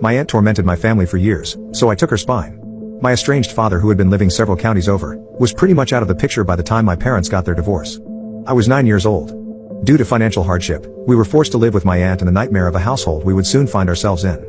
My aunt tormented my family for years, so I took her spine. My estranged father, who had been living several counties over, was pretty much out of the picture by the time my parents got their divorce. I was 9 years old. Due to financial hardship, we were forced to live with my aunt in the nightmare of a household we would soon find ourselves in.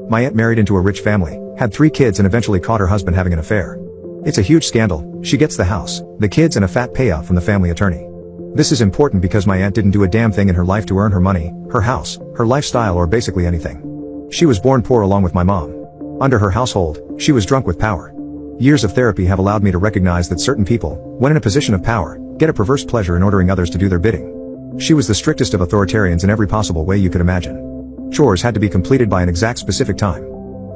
My aunt married into a rich family, had 3 kids and eventually caught her husband having an affair. It's a huge scandal. She gets the house, the kids and a fat payout from the family attorney. This is important because my aunt didn't do a damn thing in her life to earn her money, her house, her lifestyle or basically anything. She was born poor along with my mom. Under her household, she was drunk with power. Years of therapy have allowed me to recognize that certain people, when in a position of power, get a perverse pleasure in ordering others to do their bidding. She was the strictest of authoritarians in every possible way you could imagine. Chores had to be completed by an exact specific time.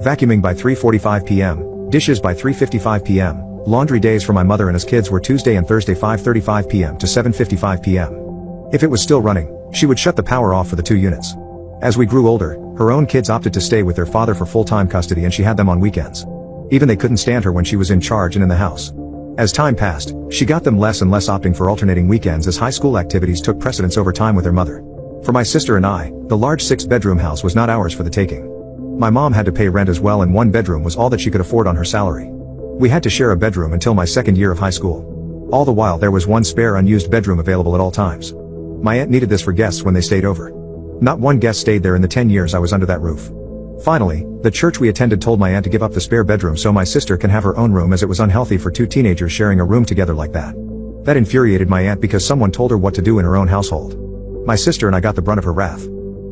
Vacuuming by 3:45 p.m., dishes by 3:55 p.m., laundry days for my mother and his kids were Tuesday and Thursday 5:35 p.m. to 7:55 p.m. If it was still running, she would shut the power off for the 2 units. As we grew older, her own kids opted to stay with their father for full-time custody and she had them on weekends. Even they couldn't stand her when she was in charge and in the house. As time passed, she got them less and less, opting for alternating weekends as high school activities took precedence over time with her mother. For my sister and I, the large 6-bedroom house was not ours for the taking. My mom had to pay rent as well and 1 bedroom was all that she could afford on her salary. We had to share a bedroom until my 2nd year of high school. All the while there was 1 spare unused bedroom available at all times. My aunt needed this for guests when they stayed over. Not one guest stayed there in the 10 years I was under that roof. Finally, the church we attended told my aunt to give up the spare bedroom so my sister can have her own room, as it was unhealthy for 2 teenagers sharing a room together like that. That infuriated my aunt because someone told her what to do in her own household. My sister and I got the brunt of her wrath.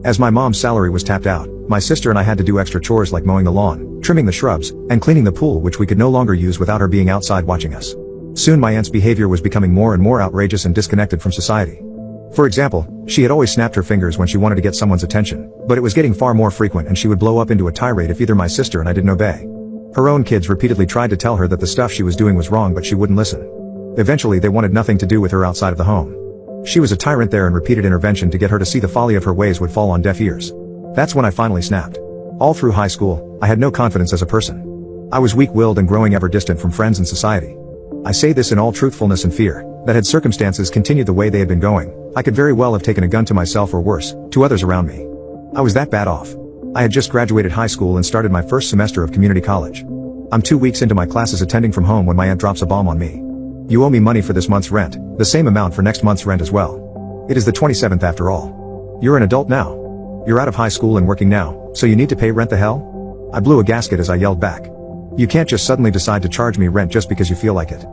As my mom's salary was tapped out, my sister and I had to do extra chores like mowing the lawn, trimming the shrubs, and cleaning the pool, which we could no longer use without her being outside watching us. Soon my aunt's behavior was becoming more and more outrageous and disconnected from society. For example, she had always snapped her fingers when she wanted to get someone's attention, but it was getting far more frequent and she would blow up into a tirade if either my sister and I didn't obey. Her own kids repeatedly tried to tell her that the stuff she was doing was wrong, but she wouldn't listen. Eventually they wanted nothing to do with her outside of the home. She was a tyrant there, and repeated intervention to get her to see the folly of her ways would fall on deaf ears. That's when I finally snapped. All through high school, I had no confidence as a person. I was weak-willed and growing ever distant from friends and society. I say this in all truthfulness and fear, that had circumstances continued the way they had been going, I could very well have taken a gun to myself or worse, to others around me. I was that bad off. I had just graduated high school and started my first semester of community college. I'm 2 weeks into my classes attending from home when my aunt drops a bomb on me. "You owe me money for this month's rent, the same amount for next month's rent as well. It is the 27th after all. You're an adult now. You're out of high school and working now, so you need to pay rent the hell?" I blew a gasket as I yelled back. "You can't just suddenly decide to charge me rent just because you feel like it.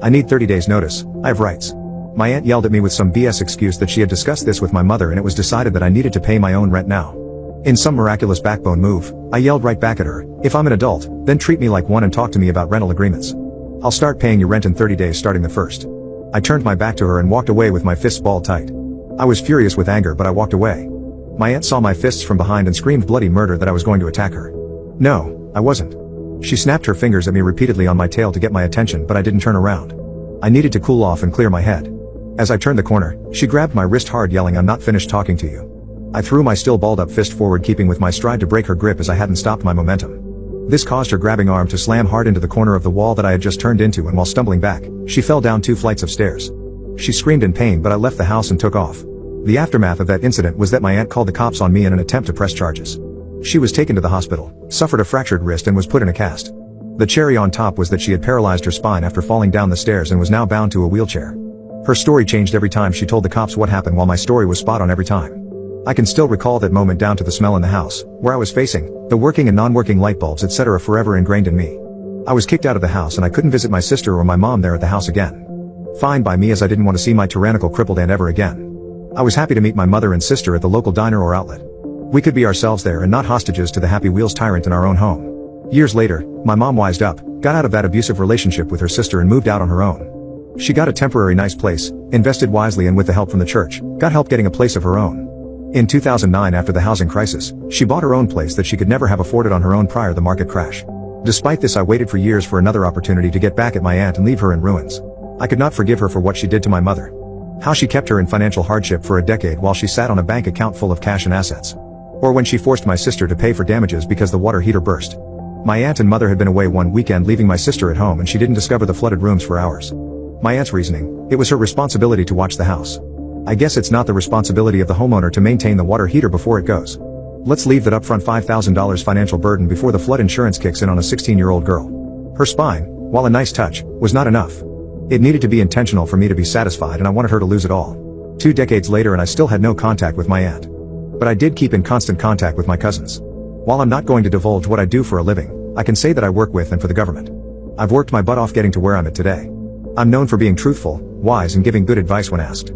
I need 30 days notice, I have rights." My aunt yelled at me with some BS excuse that she had discussed this with my mother and it was decided that I needed to pay my own rent now. In some miraculous backbone move, I yelled right back at her, "If I'm an adult, then treat me like one and talk to me about rental agreements. I'll start paying your rent in 30 days starting the 1st. I turned my back to her and walked away with my fists balled tight. I was furious with anger, but I walked away. My aunt saw my fists from behind and screamed bloody murder that I was going to attack her. No, I wasn't. She snapped her fingers at me repeatedly on my tail to get my attention, but I didn't turn around. I needed to cool off and clear my head. As I turned the corner, she grabbed my wrist hard, yelling, "I'm not finished talking to you." I threw my still balled up fist forward, keeping with my stride to break her grip as I hadn't stopped my momentum. This caused her grabbing arm to slam hard into the corner of the wall that I had just turned into, and while stumbling back, she fell down 2 flights of stairs. She screamed in pain, but I left the house and took off. The aftermath of that incident was that my aunt called the cops on me in an attempt to press charges. She was taken to the hospital, suffered a fractured wrist and was put in a cast. The cherry on top was that she had paralyzed her spine after falling down the stairs and was now bound to a wheelchair. Her story changed every time she told the cops what happened, while my story was spot on every time. I can still recall that moment down to the smell in the house, where I was facing, the working and non-working light bulbs etc. forever ingrained in me. I was kicked out of the house and I couldn't visit my sister or my mom there at the house again. Fine by me, as I didn't want to see my tyrannical crippled aunt ever again. I was happy to meet my mother and sister at the local diner or outlet. We could be ourselves there and not hostages to the Happy Wheels tyrant in our own home. Years later, my mom wised up, got out of that abusive relationship with her sister and moved out on her own. She got a temporary nice place, invested wisely, and with the help from the church, got help getting a place of her own. In 2009, after the housing crisis, she bought her own place that she could never have afforded on her own prior to the market crash. Despite this, I waited for years for another opportunity to get back at my aunt and leave her in ruins. I could not forgive her for what she did to my mother. How she kept her in financial hardship for a decade while she sat on a bank account full of cash and assets. Or when she forced my sister to pay for damages because the water heater burst. My aunt and mother had been away one weekend, leaving my sister at home, and she didn't discover the flooded rooms for hours. My aunt's reasoning: it was her responsibility to watch the house. I guess it's not the responsibility of the homeowner to maintain the water heater before it goes. Let's leave that upfront $5,000 financial burden before the flood insurance kicks in on a 16-year-old girl. Her spine, while a nice touch, was not enough. It needed to be intentional for me to be satisfied, and I wanted her to lose it all. 2 decades later and I still had no contact with my aunt. But I did keep in constant contact with my cousins. While I'm not going to divulge what I do for a living, I can say that I work with and for the government. I've worked my butt off getting to where I'm at today. I'm known for being truthful, wise and giving good advice when asked.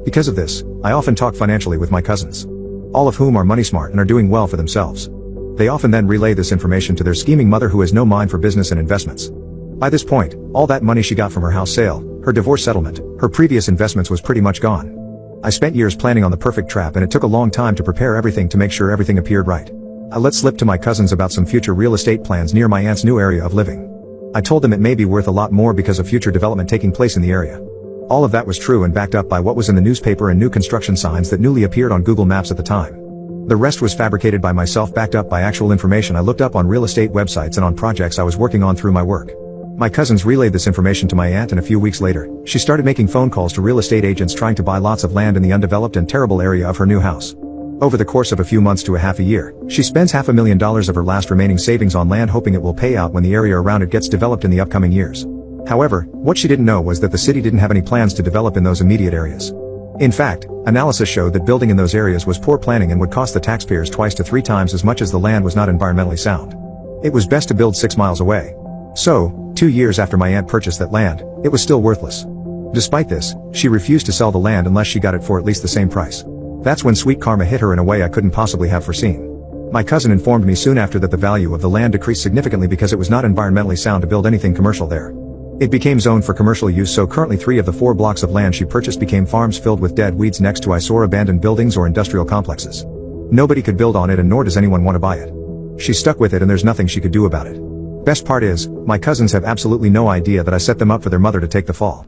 Because of this, I often talk financially with my cousins. All of whom are money smart and are doing well for themselves. They often then relay this information to their scheming mother who has no mind for business and investments. By this point, all that money she got from her house sale, her divorce settlement, her previous investments was pretty much gone. I spent years planning on the perfect trap and it took a long time to prepare everything to make sure everything appeared right. I let slip to my cousins about some future real estate plans near my aunt's new area of living. I told them it may be worth a lot more because of future development taking place in the area. All of that was true and backed up by what was in the newspaper and new construction signs that newly appeared on Google Maps at the time. The rest was fabricated by myself, backed up by actual information I looked up on real estate websites and on projects I was working on through my work. My cousins relayed this information to my aunt and a few weeks later, she started making phone calls to real estate agents trying to buy lots of land in the undeveloped and terrible area of her new house. Over the course of a few months to a half a year, she spends $500,000 of her last remaining savings on land hoping it will pay out when the area around it gets developed in the upcoming years. However, what she didn't know was that the city didn't have any plans to develop in those immediate areas. In fact, analysis showed that building in those areas was poor planning and would cost the taxpayers 2 to 3 times as much as the land was not environmentally sound. It was best to build 6 miles away. So, 2 years after my aunt purchased that land, it was still worthless. Despite this, she refused to sell the land unless she got it for at least the same price. That's when sweet karma hit her in a way I couldn't possibly have foreseen. My cousin informed me soon after that the value of the land decreased significantly because it was not environmentally sound to build anything commercial there. It became zoned for commercial use, so currently 3 of the 4 blocks of land she purchased became farms filled with dead weeds next to eyesore abandoned buildings or industrial complexes. Nobody could build on it and nor does anyone want to buy it. She's stuck with it and there's nothing she could do about it. Best part is, my cousins have absolutely no idea that I set them up for their mother to take the fall.